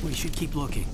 We should keep looking.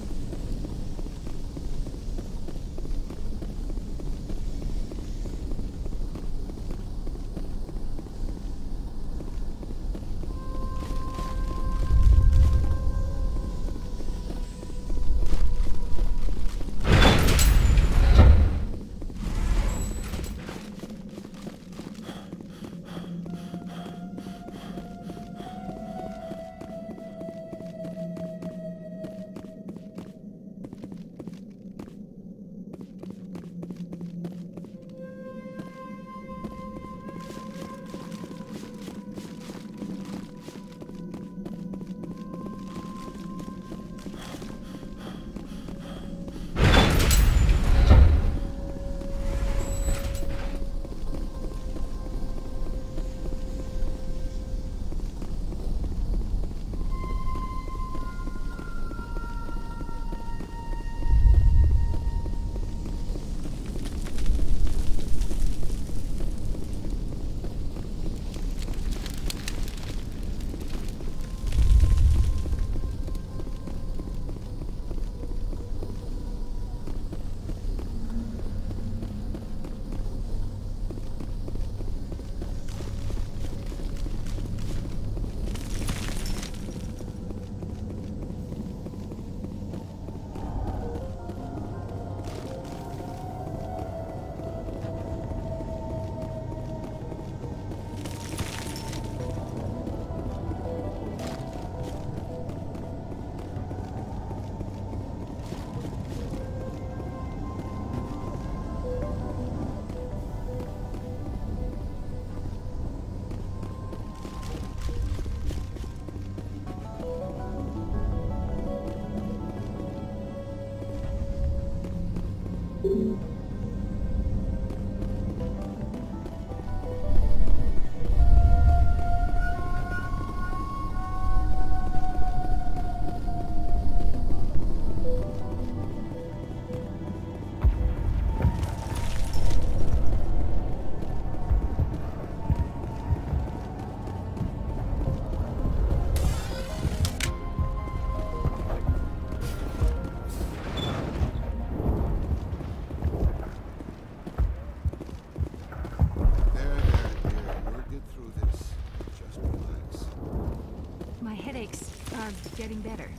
Getting better.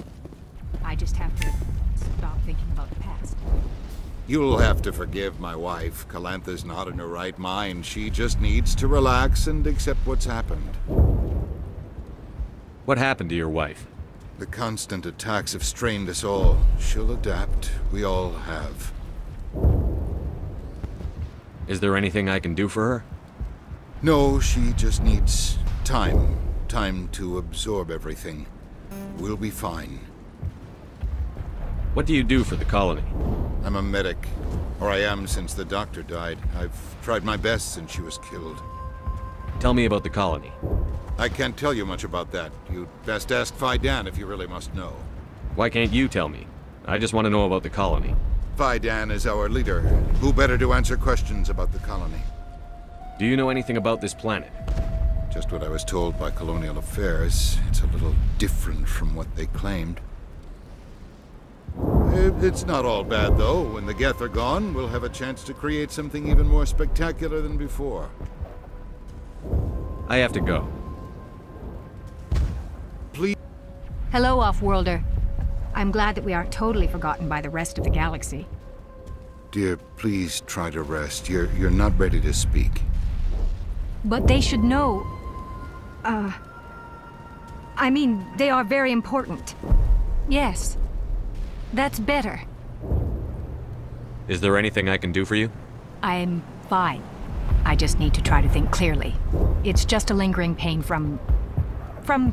I just have to stop thinking about the past. You'll have to forgive my wife. Calantha's not in her right mind. She just needs to relax and accept what's happened. What happened to your wife? The constant attacks have strained us all. She'll adapt. We all have. Is there anything I can do for her? No, she just needs time. Time to absorb everything. We'll be fine. What do you do for the colony? I'm a medic. Or I am since the doctor died. I've tried my best since she was killed. Tell me about the colony. I can't tell you much about that. You'd best ask Phi Dan if you really must know. Why can't you tell me? I just want to know about the colony. Phi Dan is our leader. Who better to answer questions about the colony? Do you know anything about this planet? Just what I was told by Colonial Affairs. It's a little different from what they claimed. It's not all bad, though. When the Geth are gone, we'll have a chance to create something even more spectacular than before. I have to go. Please. Hello, Off-Worlder. I'm glad that we aren't totally forgotten by the rest of the galaxy. Dear, please try to rest. You're not ready to speak. But they should know... I mean, they are very important. Yes. That's better. Is there anything I can do for you? I'm fine. I just need to try to think clearly. It's just a lingering pain from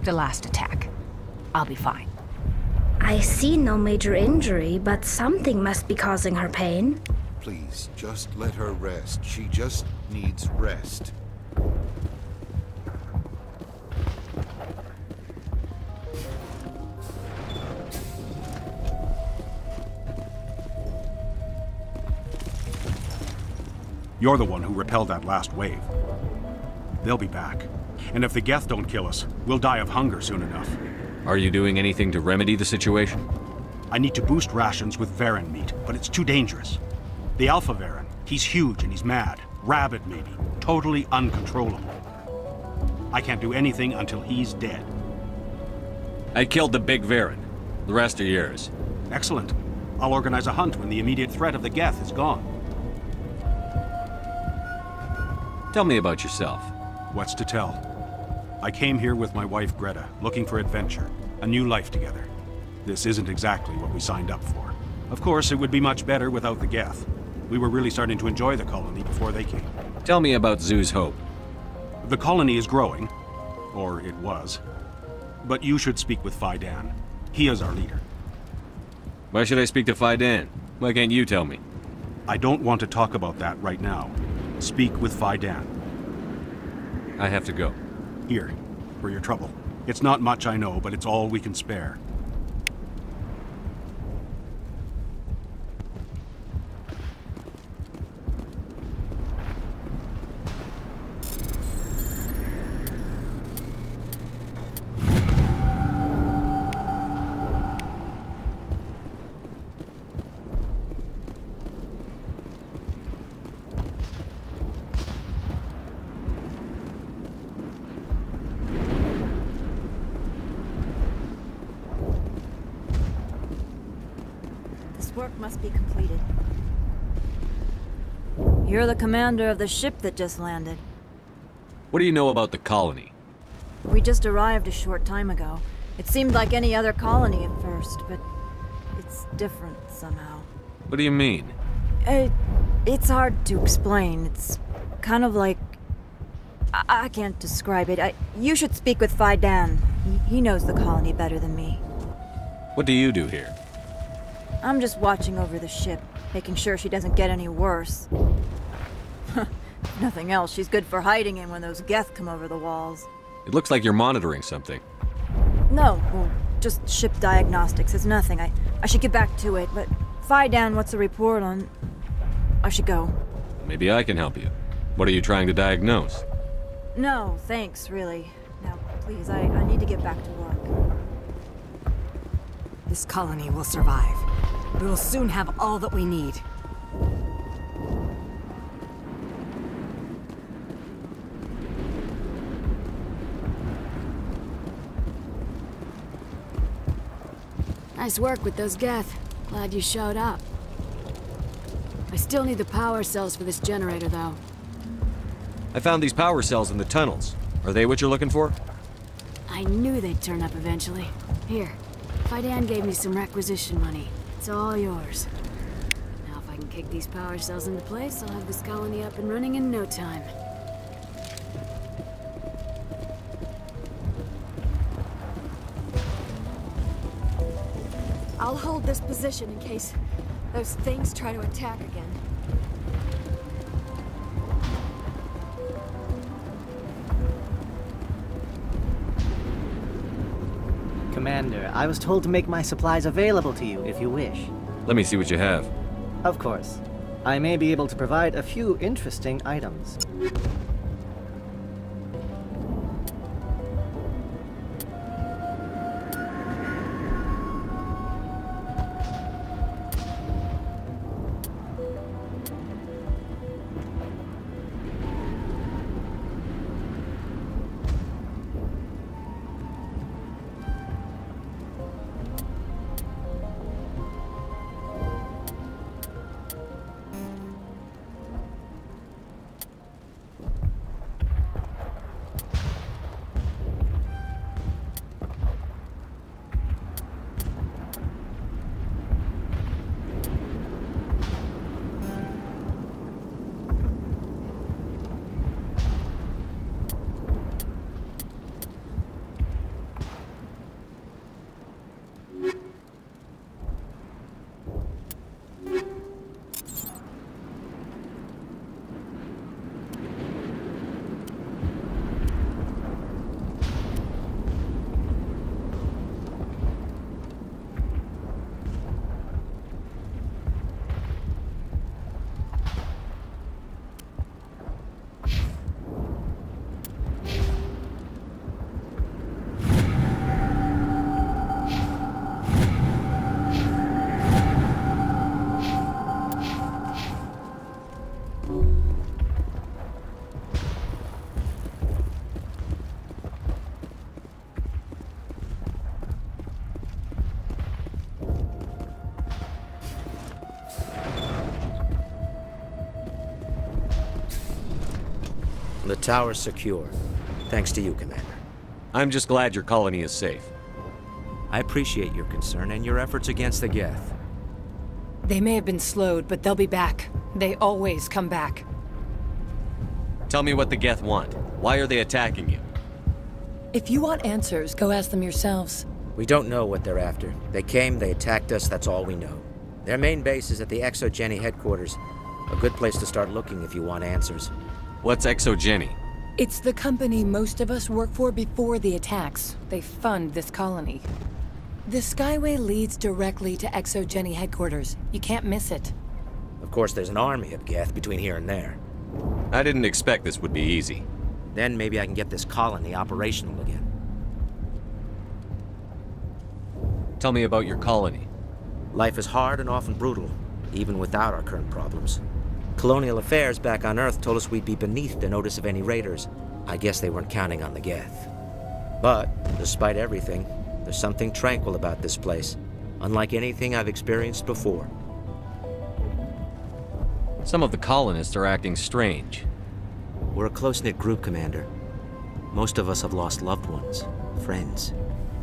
the last attack. I'll be fine. I see no major injury, but something must be causing her pain. Please, just let her rest. She just needs rest. You're the one who repelled that last wave. They'll be back. And if the Geth don't kill us, we'll die of hunger soon enough. Are you doing anything to remedy the situation? I need to boost rations with Varen meat, but it's too dangerous. The Alpha Varen, he's huge and he's mad. Rabid, maybe. Totally uncontrollable. I can't do anything until he's dead. I killed the big Varen. The rest are yours. Excellent. I'll organize a hunt when the immediate threat of the Geth is gone. Tell me about yourself. What's to tell? I came here with my wife Greta, looking for adventure, a new life together. This isn't exactly what we signed up for. Of course, it would be much better without the Geth. We were really starting to enjoy the colony before they came. Tell me about Zoo's Hope. The colony is growing, or it was. But you should speak with Fidan. He is our leader. Why should I speak to Fidan? Why can't you tell me? I don't want to talk about that right now. Speak with Fidan. I have to go. Here, for your trouble. It's not much, I know, but it's all we can spare. Work must be completed. You're the commander of the ship that just landed. What do you know about the colony? We just arrived a short time ago. It seemed like any other colony at first, but it's different somehow. What do you mean? It's hard to explain. It's kind of like... I can't describe it. You should speak with Fidan. He knows the colony better than me. What do you do here? I'm just watching over the ship, making sure she doesn't get any worse. Nothing else, she's good for hiding in when those Geth come over the walls. It looks like you're monitoring something. No, well, just ship diagnostics. It's nothing. I should get back to it, but Fidan, what's the report on... I should go. Maybe I can help you. What are you trying to diagnose? No, thanks, really. Now, please, I need to get back to work. This colony will survive. We will soon have all that we need. Nice work with those Geth. Glad you showed up. I still need the power cells for this generator, though. I found these power cells in the tunnels. Are they what you're looking for? I knew they'd turn up eventually. Here, Fidan gave me some requisition money. It's all yours. Now if I can kick these power cells into place, I'll have this colony up and running in no time. I'll hold this position in case those things try to attack again. Commander, I was told to make my supplies available to you if you wish. Let me see what you have. Of course. I may be able to provide a few interesting items. The tower's secure. Thanks to you, Commander. I'm just glad your colony is safe. I appreciate your concern and your efforts against the Geth. They may have been slowed, but they'll be back. They always come back. Tell me what the Geth want. Why are they attacking you? If you want answers, go ask them yourselves. We don't know what they're after. They came, they attacked us, that's all we know. Their main base is at the Exogeny headquarters. A good place to start looking if you want answers. What's Exogeny? It's the company most of us work for before the attacks. They fund this colony. The Skyway leads directly to Exogeny headquarters. You can't miss it. Of course, there's an army of Geth between here and there. I didn't expect this would be easy. Then maybe I can get this colony operational again. Tell me about your colony. Life is hard and often brutal, even without our current problems. Colonial affairs back on Earth told us we'd be beneath the notice of any raiders. I guess they weren't counting on the Geth. But, despite everything, there's something tranquil about this place, unlike anything I've experienced before. Some of the colonists are acting strange. We're a close-knit group, Commander. Most of us have lost loved ones, friends.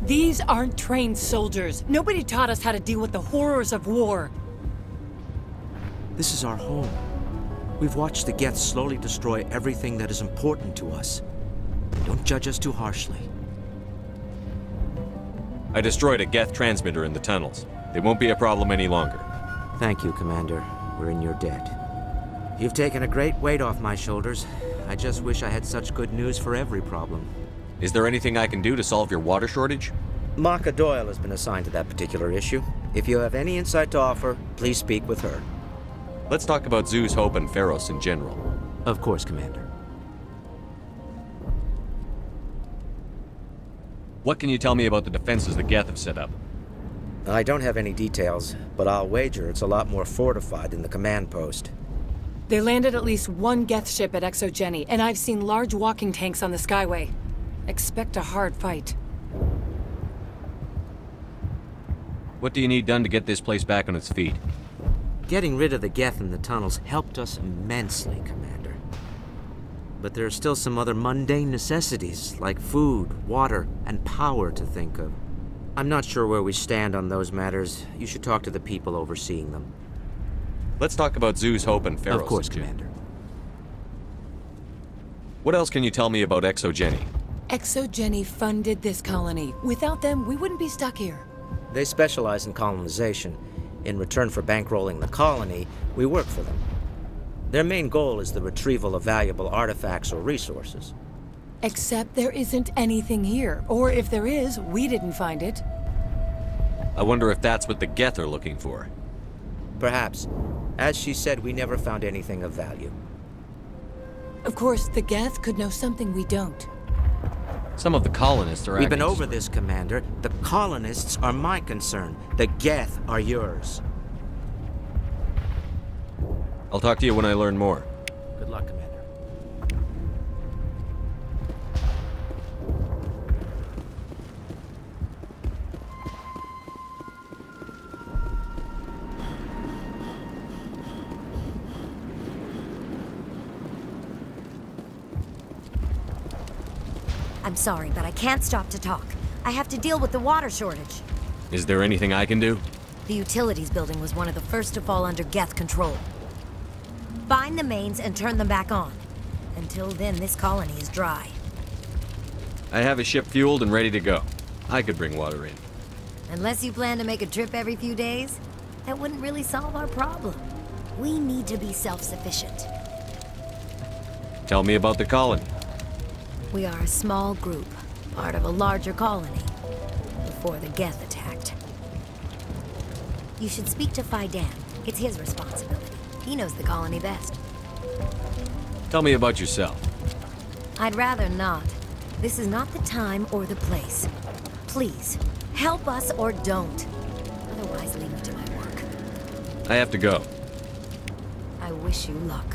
These aren't trained soldiers. Nobody taught us how to deal with the horrors of war. This is our home. We've watched the Geth slowly destroy everything that is important to us. Don't judge us too harshly. I destroyed a Geth transmitter in the tunnels. They won't be a problem any longer. Thank you, Commander. We're in your debt. You've taken a great weight off my shoulders. I just wish I had such good news for every problem. Is there anything I can do to solve your water shortage? Maka Doyle has been assigned to that particular issue. If you have any insight to offer, please speak with her. Let's talk about Zeus, Hope, and Pharos in general. Of course, Commander. What can you tell me about the defenses the Geth have set up? I don't have any details, but I'll wager it's a lot more fortified than the command post. They landed at least one Geth ship at Exogeny, and I've seen large walking tanks on the Skyway. Expect a hard fight. What do you need done to get this place back on its feet? Getting rid of the Geth in the tunnels helped us immensely, Commander. But there are still some other mundane necessities, like food, water, and power to think of. I'm not sure where we stand on those matters. You should talk to the people overseeing them. Let's talk about Zeus, Hope, and Pharos. Of course, Commander. What else can you tell me about Exogeny? Exogeny funded this colony. Without them, we wouldn't be stuck here. They specialize in colonization. In return for bankrolling the colony, we work for them. Their main goal is the retrieval of valuable artifacts or resources. Except there isn't anything here. Or if there is, we didn't find it. I wonder if that's what the Geth are looking for. Perhaps. As she said, we never found anything of value. Of course, the Geth could know something we don't. Some of the colonists are We've been over this, Commander. The colonists are my concern. The Geth are yours. I'll talk to you when I learn more. Good luck, Commander. I'm sorry, but I can't stop to talk. I have to deal with the water shortage. Is there anything I can do? The utilities building was one of the first to fall under Geth control. Find the mains and turn them back on. Until then, this colony is dry. I have a ship fueled and ready to go. I could bring water in. Unless you plan to make a trip every few days, that wouldn't really solve our problem. We need to be self-sufficient. Tell me about the colony. We are a small group, part of a larger colony, before the Geth attacked. You should speak to Fidan. It's his responsibility. He knows the colony best. Tell me about yourself. I'd rather not. This is not the time or the place. Please, help us or don't. Otherwise, leave me to my work. I have to go. I wish you luck.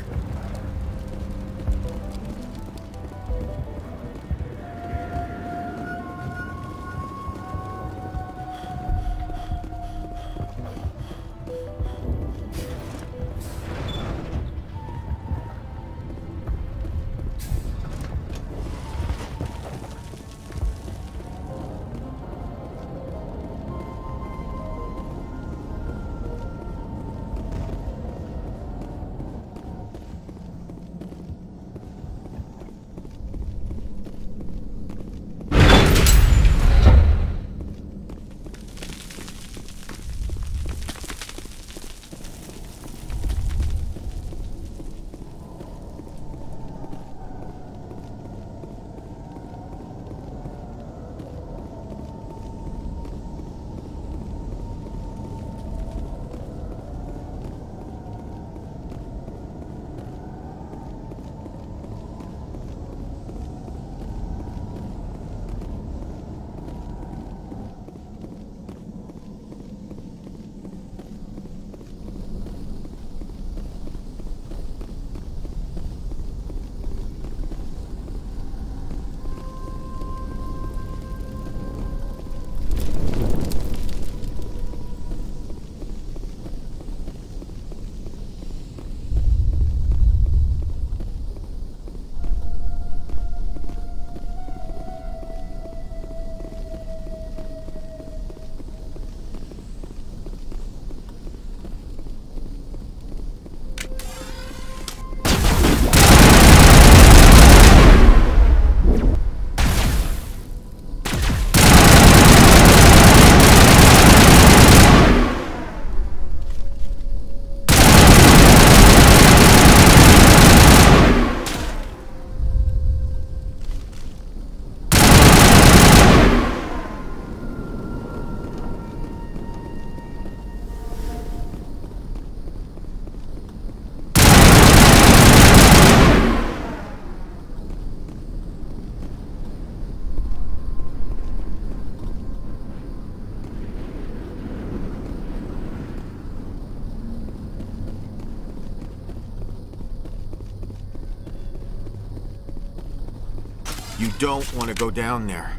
You don't want to go down there.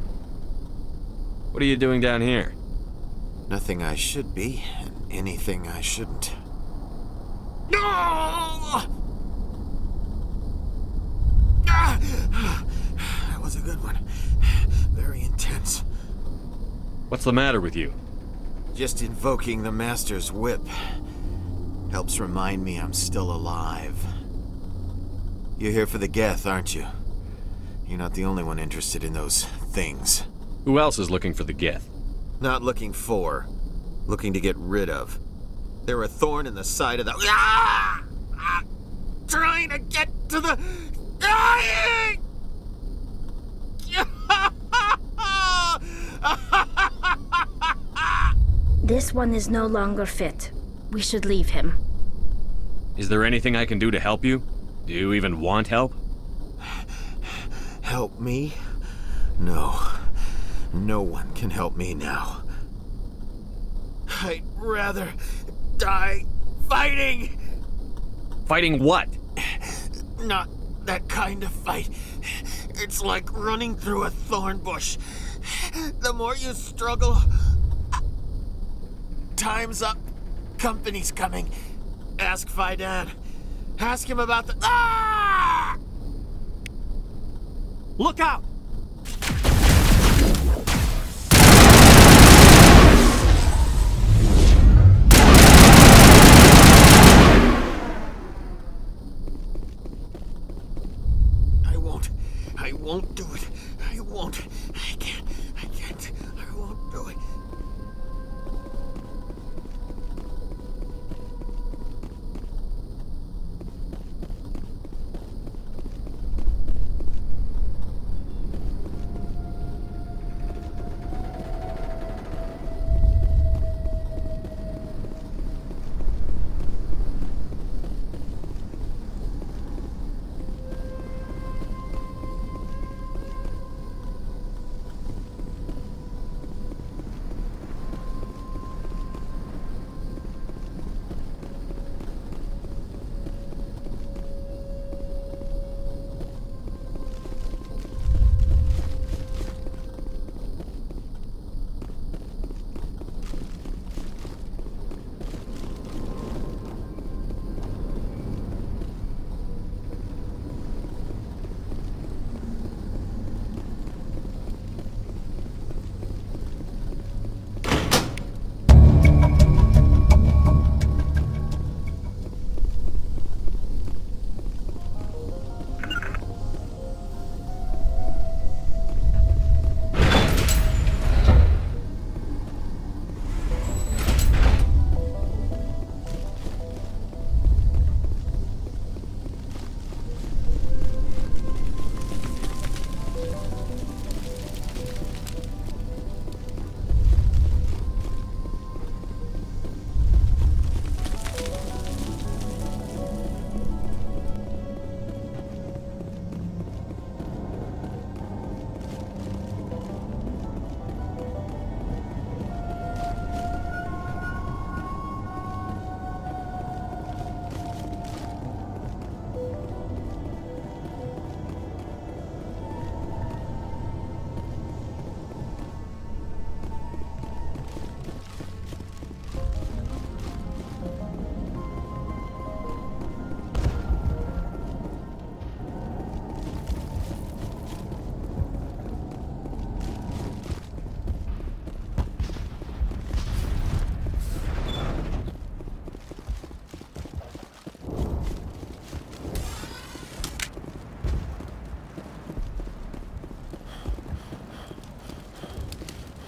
What are you doing down here? Nothing I should be, and anything I shouldn't. No! That was a good one. Very intense. What's the matter with you? Just invoking the Master's whip helps remind me I'm still alive. You're here for the Geth, aren't you? You're not the only one interested in those things. Who else is looking for the Geth? Not looking for. Looking to get rid of. They're a thorn in the side of the... Ah! Ah! Trying to get to the... Dying! This one is no longer fit. We should leave him. Is there anything I can do to help you? Do you even want help? Help me? No. No one can help me now. I'd rather die fighting! Fighting what? Not that kind of fight. It's like running through a thorn bush. The more you struggle... Time's up. Company's coming. Ask Fidan. Ask him about the... Ah! Look out! I won't do it. I won't. I can't. I won't do it.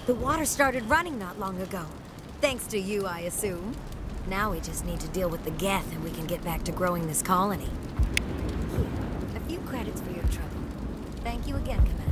The water started running not long ago. Thanks to you, I assume. Now we just need to deal with the Geth and we can get back to growing this colony. A few credits for your trouble. Thank you again, Commander.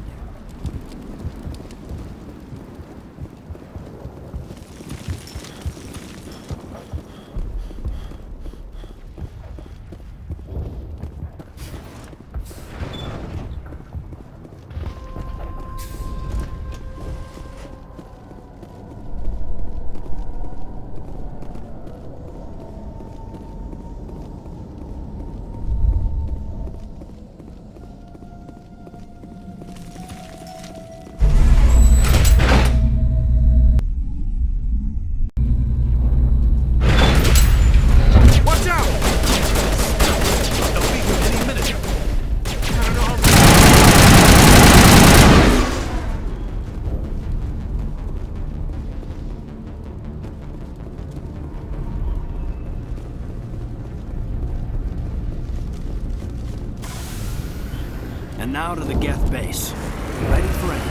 And now to the Geth base. Ready for anything.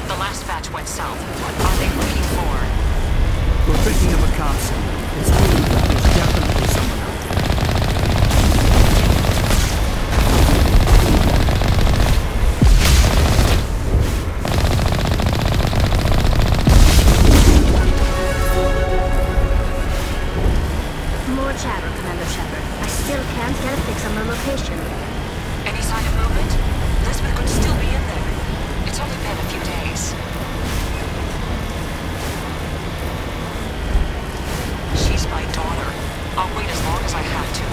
The last batch went south. What are they looking for? We're picking up a comm signal. It's clear that there's definitely someone out there. More chatter, Commander Shepard. I still can't get a fix on the location. Any sign of movement? Lisbeth could still be in there. It's only been a few days. She's my daughter. I'll wait as long as I have to.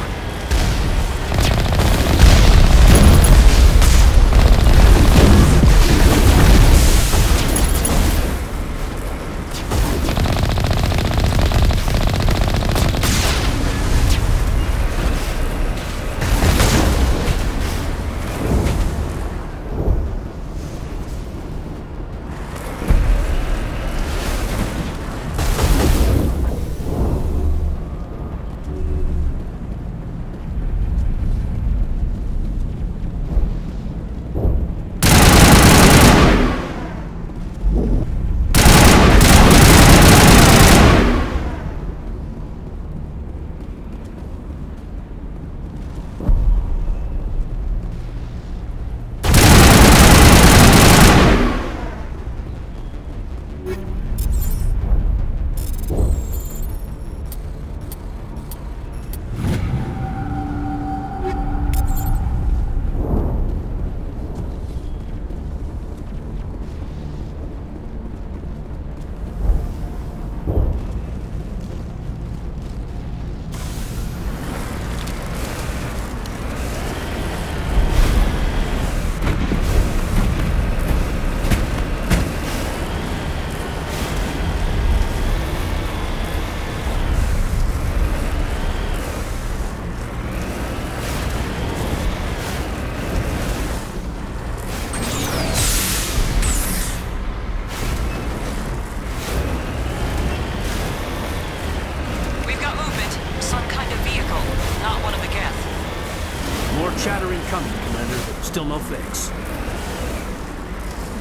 Chatter incoming, Commander. Still no fix.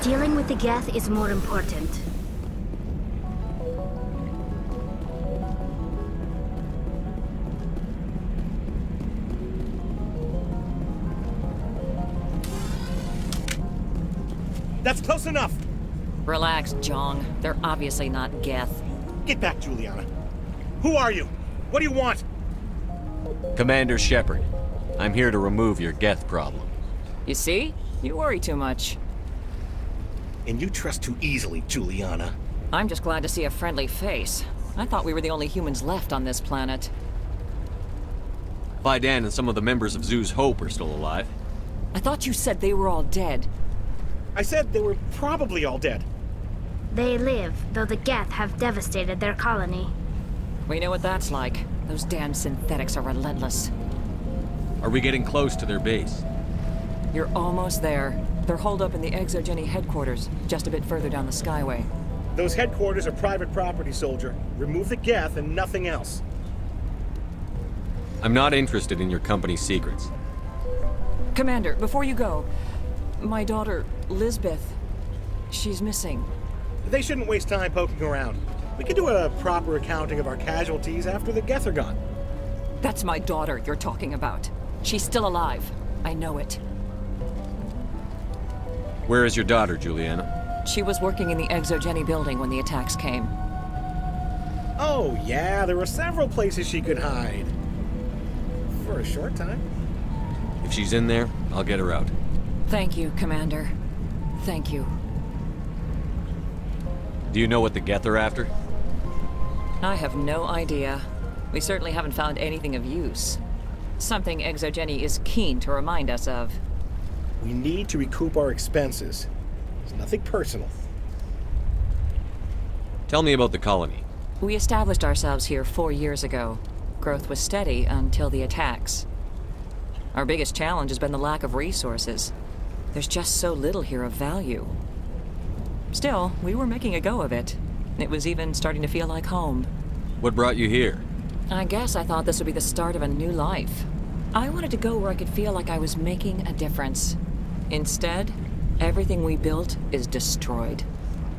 Dealing with the Geth is more important. That's close enough! Relax, Jong. They're obviously not Geth. Get back, Juliana. Who are you? What do you want? Commander Shepard. I'm here to remove your Geth problem. You see? You worry too much. And you trust too easily, Juliana. I'm just glad to see a friendly face. I thought we were the only humans left on this planet. Vidan and some of the members of Zoo's Hope are still alive. I thought you said they were all dead. I said they were probably all dead. They live, though the Geth have devastated their colony. We know what that's like. Those damn synthetics are relentless. Are we getting close to their base? You're almost there. They're holed up in the Exogeny headquarters, just a bit further down the Skyway. Those headquarters are private property, soldier. Remove the Geth and nothing else. I'm not interested in your company's secrets. Commander, before you go, my daughter, Lisbeth, she's missing. They shouldn't waste time poking around. We can do a proper accounting of our casualties after the Geth are gone. That's my daughter you're talking about. She's still alive. I know it. Where is your daughter, Juliana? She was working in the Exogeny building when the attacks came. Oh, yeah, there were several places she could hide. For a short time. If she's in there, I'll get her out. Thank you, Commander. Thank you. Do you know what the Geth are after? I have no idea. We certainly haven't found anything of use. Something Exogeny is keen to remind us of. We need to recoup our expenses. It's nothing personal. Tell me about the colony. We established ourselves here 4 years ago. Growth was steady until the attacks. Our biggest challenge has been the lack of resources. There's just so little here of value. Still, we were making a go of it. It was even starting to feel like home. What brought you here? I guess I thought this would be the start of a new life. I wanted to go where I could feel like I was making a difference. Instead, everything we built is destroyed.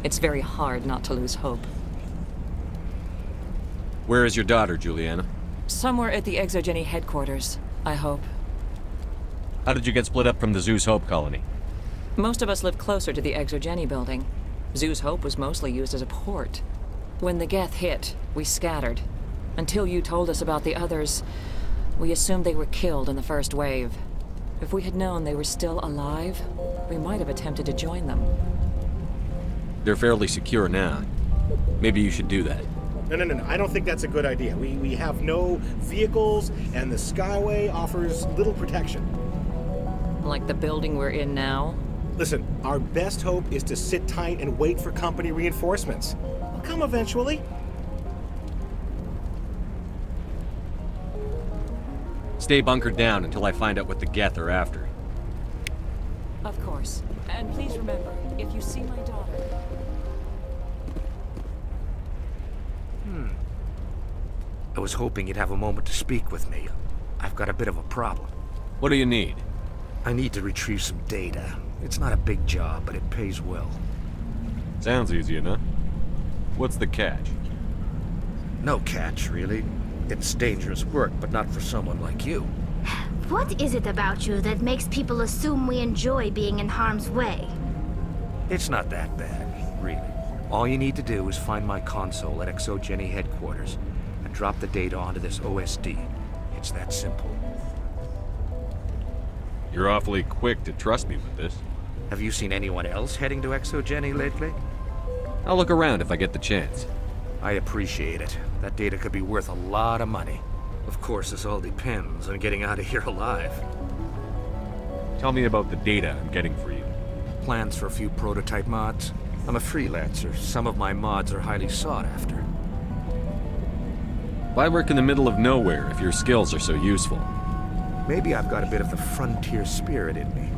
It's very hard not to lose hope. Where is your daughter, Juliana? Somewhere at the Exogeny headquarters, I hope. How did you get split up from the Zeus Hope colony? Most of us lived closer to the Exogeny building. Zeus Hope was mostly used as a port. When the Geth hit, we scattered. Until you told us about the others, we assumed they were killed in the first wave. If we had known they were still alive, we might have attempted to join them. They're fairly secure now. Maybe you should do that. No. I don't think that's a good idea. We have no vehicles, and the Skyway offers little protection. Like the building we're in now? Listen, our best hope is to sit tight and wait for company reinforcements. They'll come eventually. Stay bunkered down until I find out what the Geth are after. Of course. And please remember, if you see my daughter... I was hoping you'd have a moment to speak with me. I've got a bit of a problem. What do you need? I need to retrieve some data. It's not a big job, but it pays well. Sounds easy enough. What's the catch? No catch, really. It's dangerous work, but not for someone like you. What is it about you that makes people assume we enjoy being in harm's way? It's not that bad, really. All you need to do is find my console at Exogeny headquarters and drop the data onto this OSD. It's that simple. You're awfully quick to trust me with this. Have you seen anyone else heading to Exogeny lately? I'll look around if I get the chance. I appreciate it. That data could be worth a lot of money. Of course, this all depends on getting out of here alive. Tell me about the data I'm getting for you. Plans for a few prototype mods. I'm a freelancer. Some of my mods are highly sought after. Why work in the middle of nowhere if your skills are so useful? Maybe I've got a bit of the frontier spirit in me.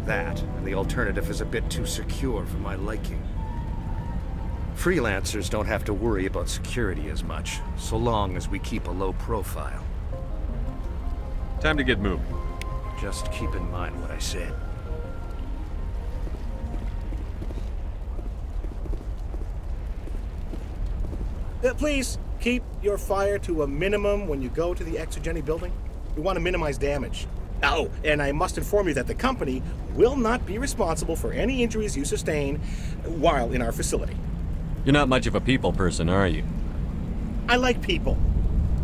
That, and the alternative is a bit too secure for my liking. Freelancers don't have to worry about security as much, so long as we keep a low profile. Time to get moving. Just keep in mind what I said. Please, keep your fire to a minimum when you go to the Exogeny building. We want to minimize damage. Oh, and I must inform you that the company will not be responsible for any injuries you sustain while in our facility. You're not much of a people person, are you? I like people.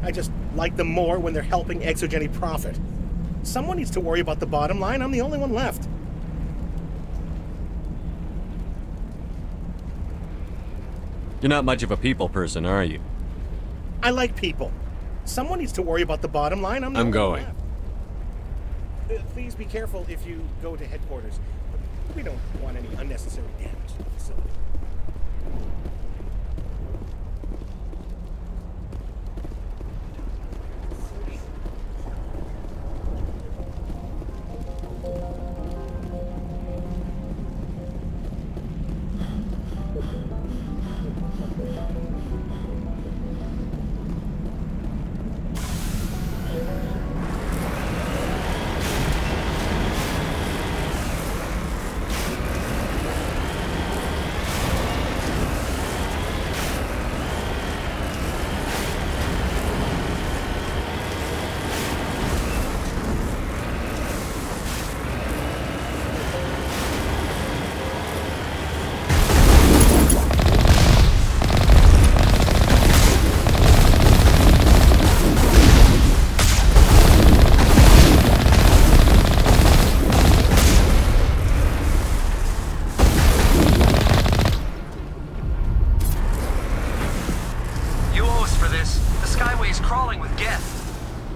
I just like them more when they're helping Exogeny profit. Someone needs to worry about the bottom line. I'm the only one left. You're not much of a people person, are you? I like people. Someone needs to worry about the bottom line. I'm going. Please be careful if you go to headquarters. We don't want any unnecessary damage to the facility.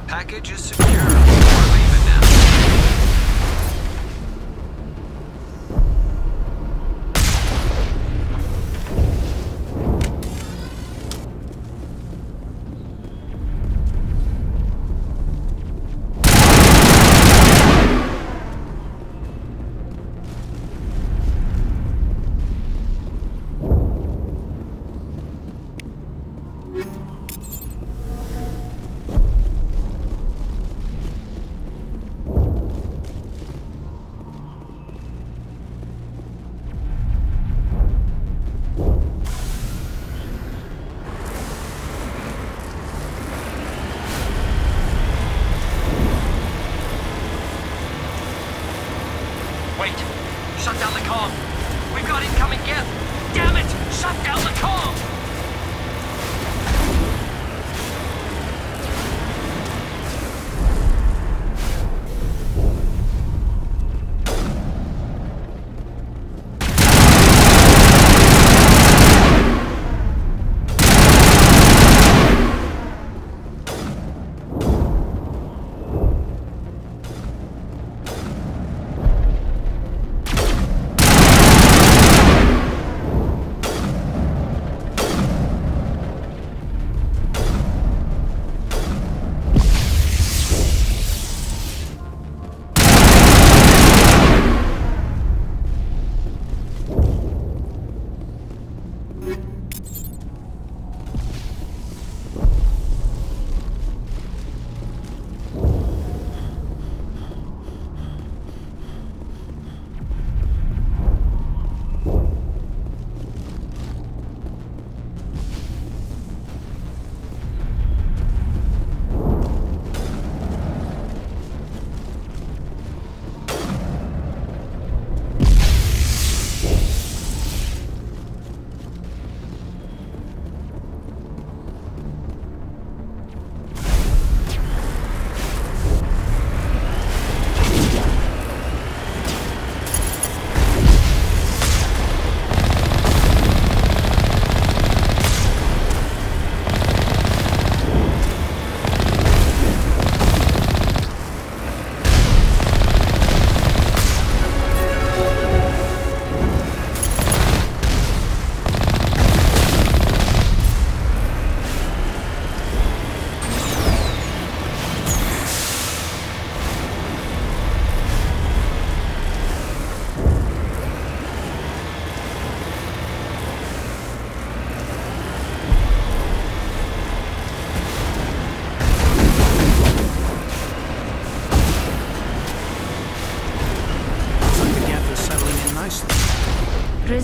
Package is secure. We're leaving now.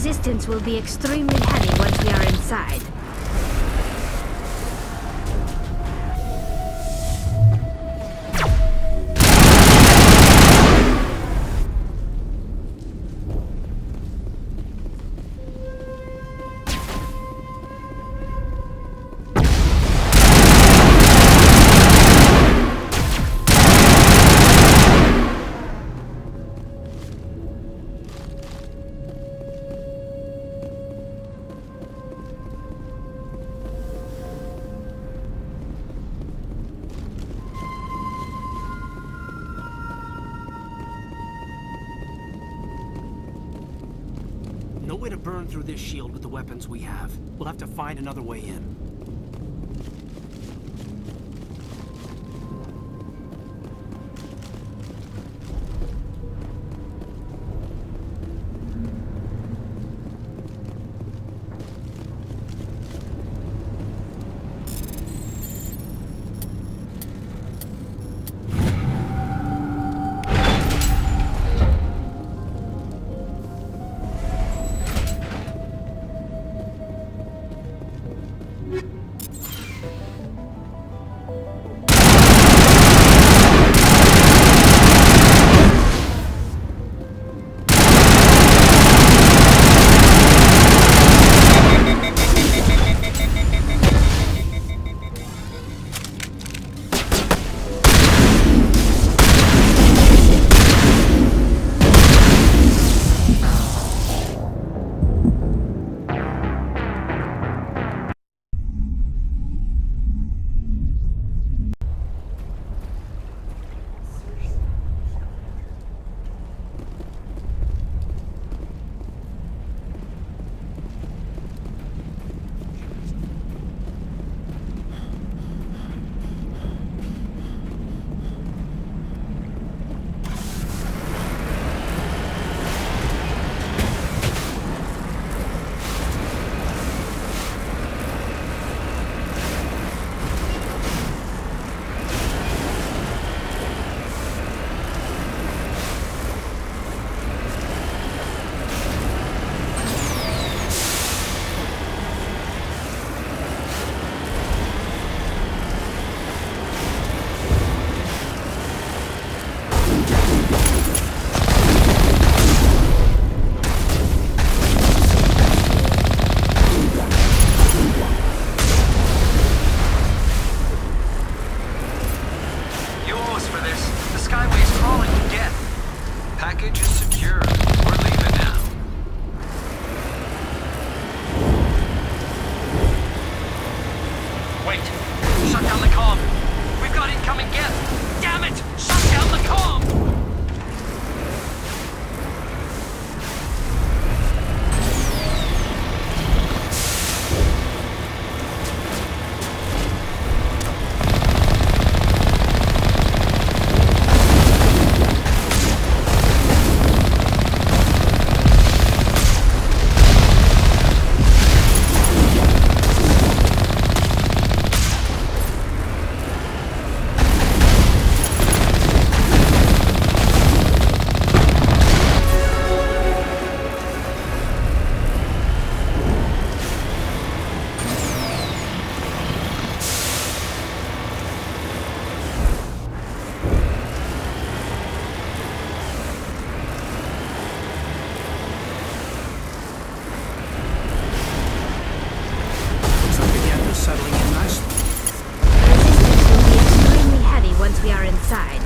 resistance will be extremely heavy once we are inside. No way to burn through this shield with the weapons we have. We'll have to find another way in. Package is secure. We're leaving now. Wait! Shut down the comm! We've got incoming geth! Damn it! Shut down the comm! Settling in nicely. Resistance will be extremely heavy once we are inside.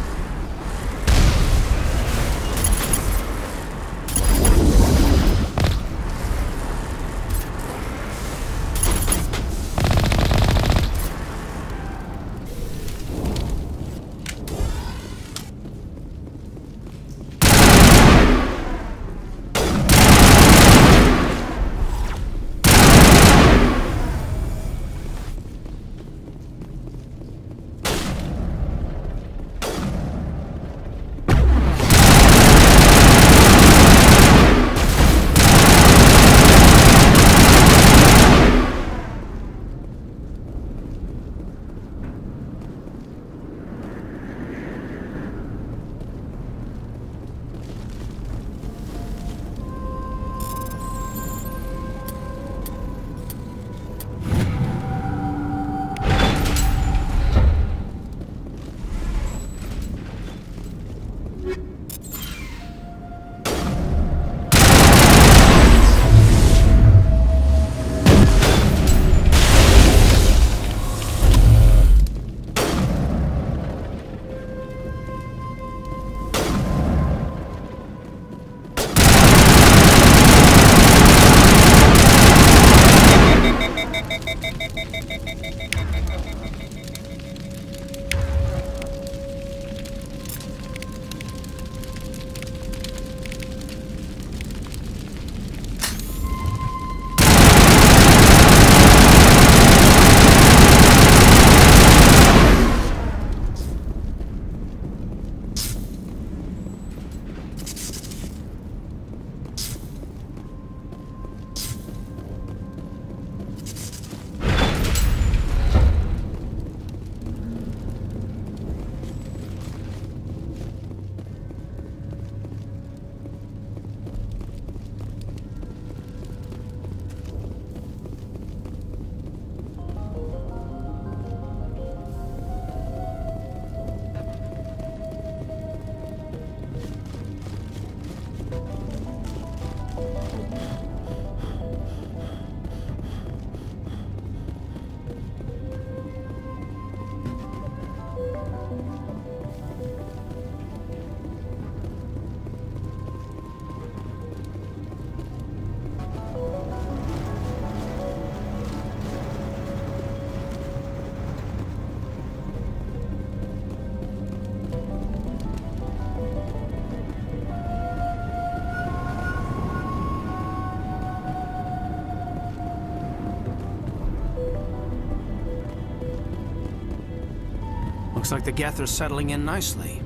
Looks like the Geth are settling in nicely.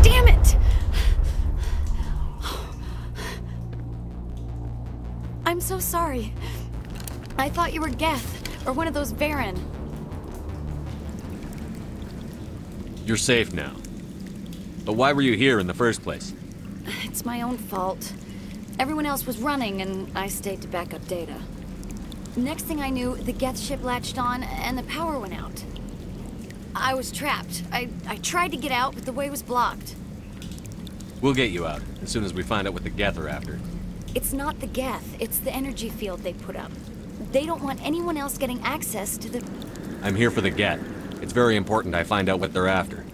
Damn it! I'm so sorry. I thought you were Geth, or one of those Varen. You're safe now. But why were you here in the first place? It's my own fault. Everyone else was running, and I stayed to back up data. Next thing I knew, the Geth ship latched on, and the power went out. I was trapped. I tried to get out, but the way was blocked. We'll get you out, as soon as we find out what the Geth are after. It's not the Geth, it's the energy field they put up. They don't want anyone else getting access to the... I'm here for the Geth. It's very important I find out what they're after.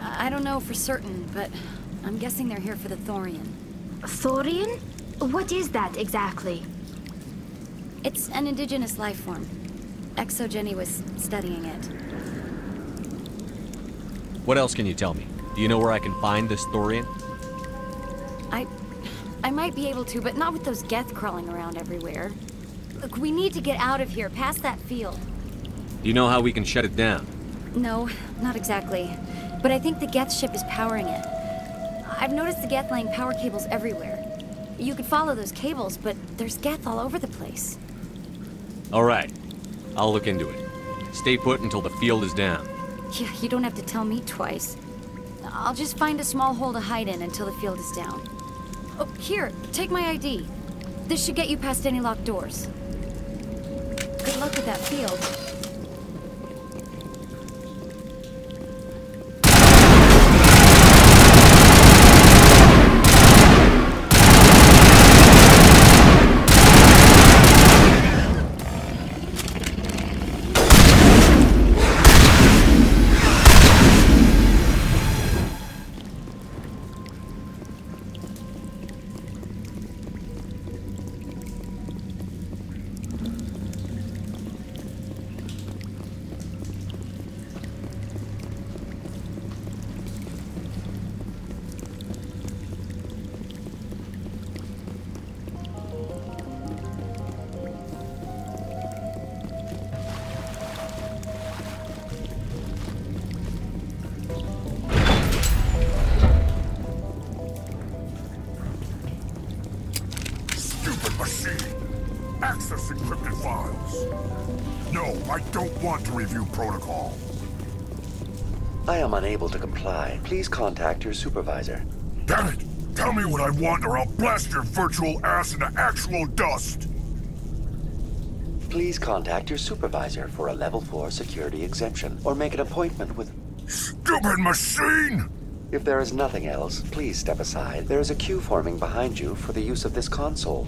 I don't know for certain, but I'm guessing they're here for the Thorian. Thorian? What is that exactly? It's an indigenous life form. Exogeny was studying it. What else can you tell me? Do you know where I can find this Thorian? I might be able to, but not with those Geth crawling around everywhere. Look, we need to get out of here, past that field. Do you know how we can shut it down? No, not exactly. But I think the Geth ship is powering it. I've noticed the Geth laying power cables everywhere. You could follow those cables, but there's Geth all over the place. All right. I'll look into it. Stay put until the field is down. Yeah, you don't have to tell me twice. I'll just find a small hole to hide in until the field is down. Oh, here, take my ID. This should get you past any locked doors. Good luck with that field. Access encrypted files. No, I don't want to review protocol. I am unable to comply. Please contact your supervisor. Damn it! Tell me what I want or I'll blast your virtual ass into actual dust! Please contact your supervisor for a level 4 security exemption, or make an appointment with... Stupid machine! If there is nothing else, please step aside. There is a queue forming behind you for the use of this console.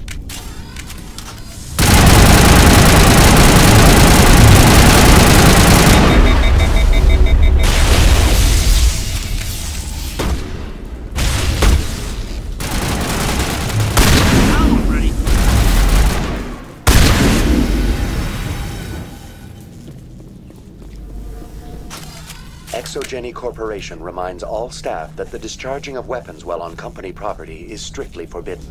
Exogeny Corporation reminds all staff that the discharging of weapons while on company property is strictly forbidden.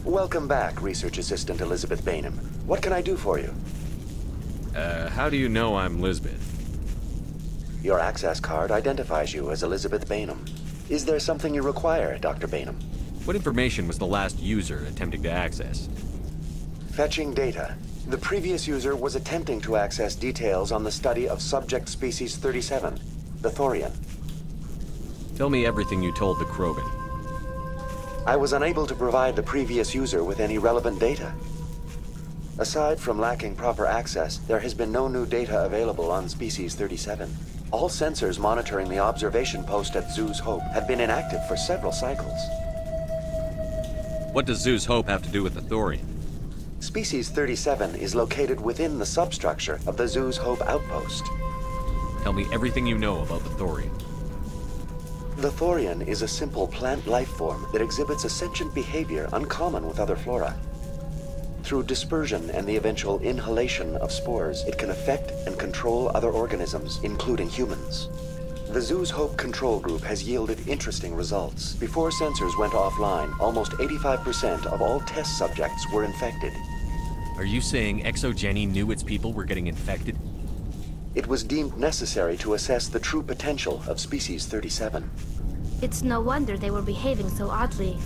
Welcome back, Research Assistant Elizabeth Bainham. What can I do for you? How do you know I'm Lisbeth? Your access card identifies you as Elizabeth Bainham. Is there something you require, Dr. Bainham? What information was the last user attempting to access? Fetching data. The previous user was attempting to access details on the study of subject species 37. The Thorian. Tell me everything you told the Krogan. I was unable to provide the previous user with any relevant data. Aside from lacking proper access, there has been no new data available on Species 37. All sensors monitoring the observation post at Zoo's Hope have been inactive for several cycles. What does Zoo's Hope have to do with the Thorian? Species 37 is located within the substructure of the Zoo's Hope outpost. Tell me everything you know about the Thorian. The Thorian is a simple plant life form that exhibits a sentient behavior uncommon with other flora. Through dispersion and the eventual inhalation of spores, it can affect and control other organisms, including humans. The Zoo's Hope control group has yielded interesting results. Before sensors went offline, almost 85% of all test subjects were infected. Are you saying ExoGeni knew its people were getting infected? It was deemed necessary to assess the true potential of Species 37. It's no wonder they were behaving so oddly.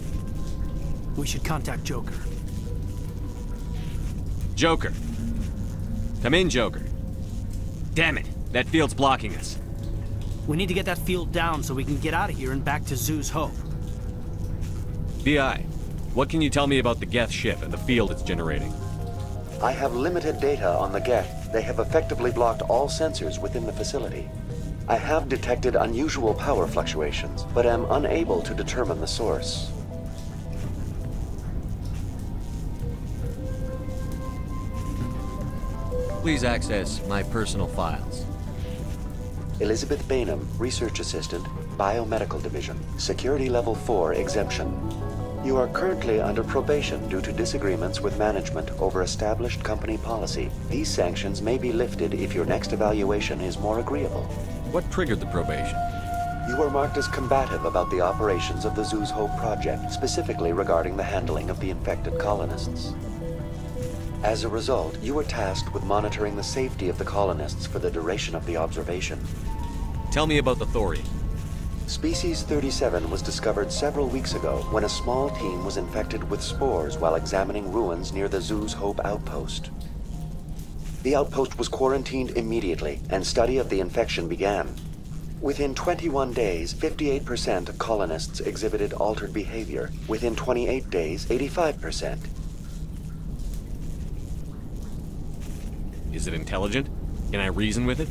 We should contact Joker. Joker. Come in, Joker. Damn it, that field's blocking us. We need to get that field down so we can get out of here and back to Zoo's Hope. BI, what can you tell me about the Geth ship and the field it's generating? I have limited data on the Geth. They have effectively blocked all sensors within the facility. I have detected unusual power fluctuations, but am unable to determine the source. Please access my personal files. Elizabeth Bainham, Research Assistant, Biomedical Division, Security Level 4 exemption. You are currently under probation due to disagreements with management over established company policy. These sanctions may be lifted if your next evaluation is more agreeable. What triggered the probation? You are marked as combative about the operations of the Zoo's Hope project, specifically regarding the handling of the infected colonists. As a result, you were tasked with monitoring the safety of the colonists for the duration of the observation. Tell me about the thorium. Species 37 was discovered several weeks ago when a small team was infected with spores while examining ruins near the Zoo's Hope outpost. The outpost was quarantined immediately, and study of the infection began. Within 21 days, 58% of colonists exhibited altered behavior. Within 28 days, 85%. Is it intelligent? Can I reason with it?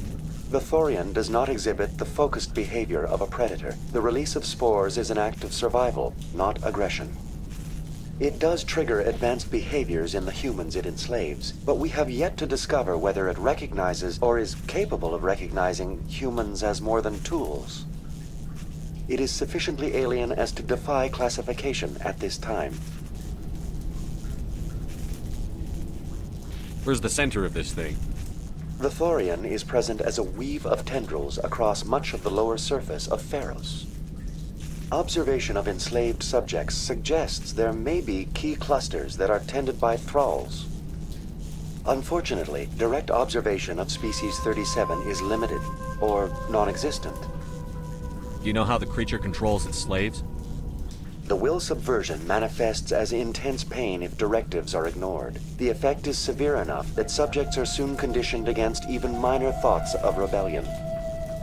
The thorium does not exhibit the focused behavior of a predator. The release of spores is an act of survival, not aggression. It does trigger advanced behaviors in the humans it enslaves, but we have yet to discover whether it recognizes or is capable of recognizing humans as more than tools. It is sufficiently alien as to defy classification at this time. Where's the center of this thing? The thorium is present as a weave of tendrils across much of the lower surface of Pharos. Observation of enslaved subjects suggests there may be key clusters that are tended by thralls. Unfortunately, direct observation of Species 37 is limited, or non-existent. Do you know how the creature controls its slaves? The will subversion manifests as intense pain if directives are ignored. The effect is severe enough that subjects are soon conditioned against even minor thoughts of rebellion.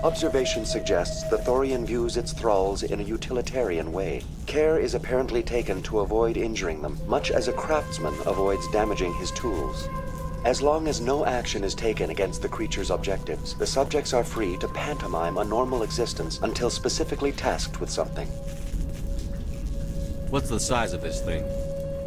Observation suggests the thorium views its thralls in a utilitarian way. Care is apparently taken to avoid injuring them, much as a craftsman avoids damaging his tools. As long as no action is taken against the creature's objectives, the subjects are free to pantomime a normal existence until specifically tasked with something. What's the size of this thing?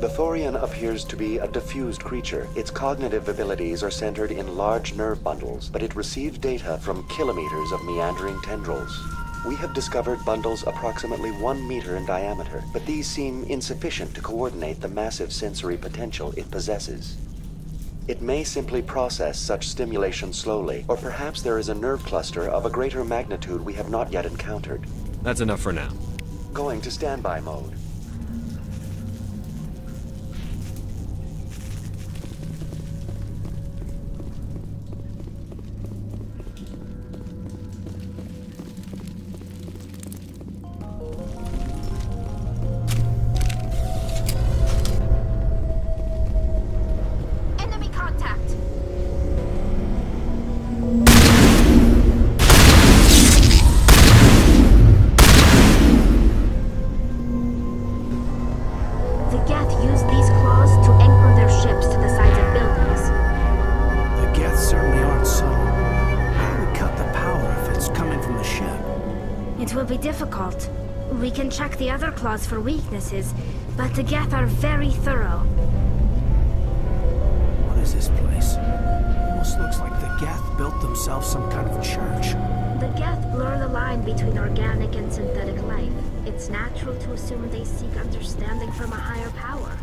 The thorium appears to be a diffused creature. Its cognitive abilities are centered in large nerve bundles, but it receives data from kilometers of meandering tendrils. We have discovered bundles approximately 1 meter in diameter, but these seem insufficient to coordinate the massive sensory potential it possesses. It may simply process such stimulation slowly, or perhaps there is a nerve cluster of a greater magnitude we have not yet encountered. That's enough for now. Going to standby mode. Check the other claws for weaknesses, but the Geth are very thorough. What is this place? Almost looks like the Geth built themselves some kind of church. The Geth blur the line between organic and synthetic life. It's natural to assume they seek understanding from a higher power.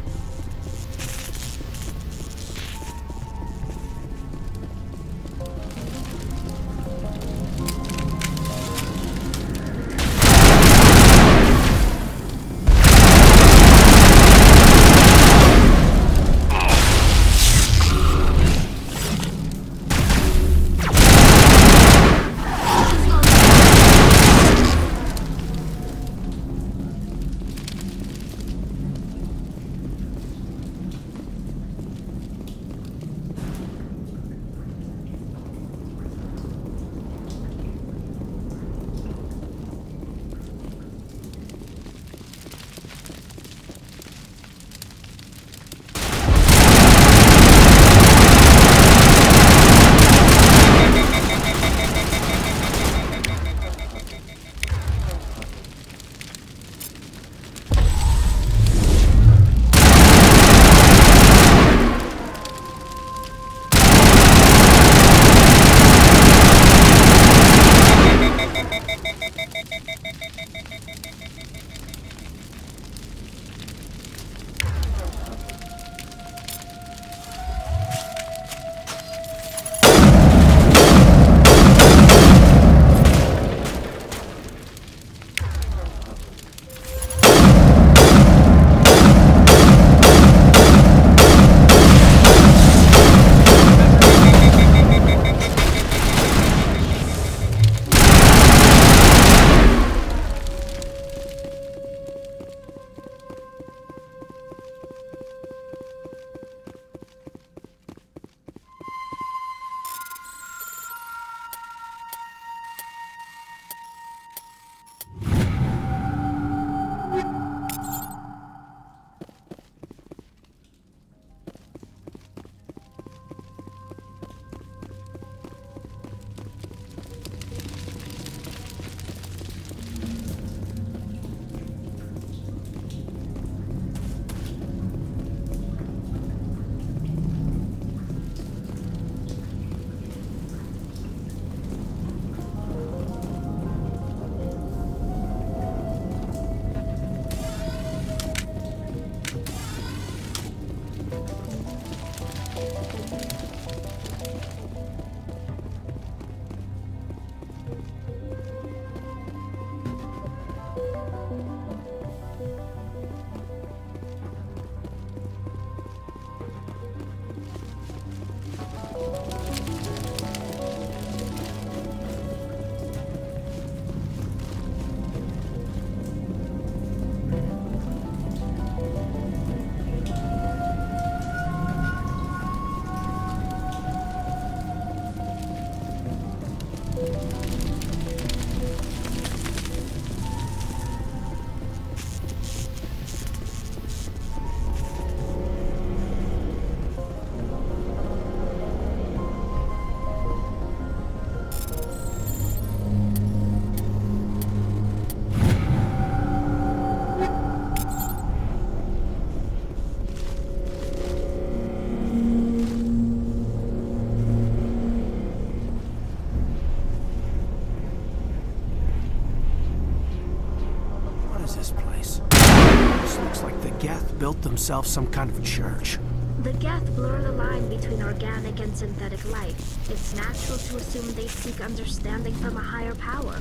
is this place? This looks like the Geth built themselves some kind of church. The Geth blur the line between organic and synthetic life. It's natural to assume they seek understanding from a higher power.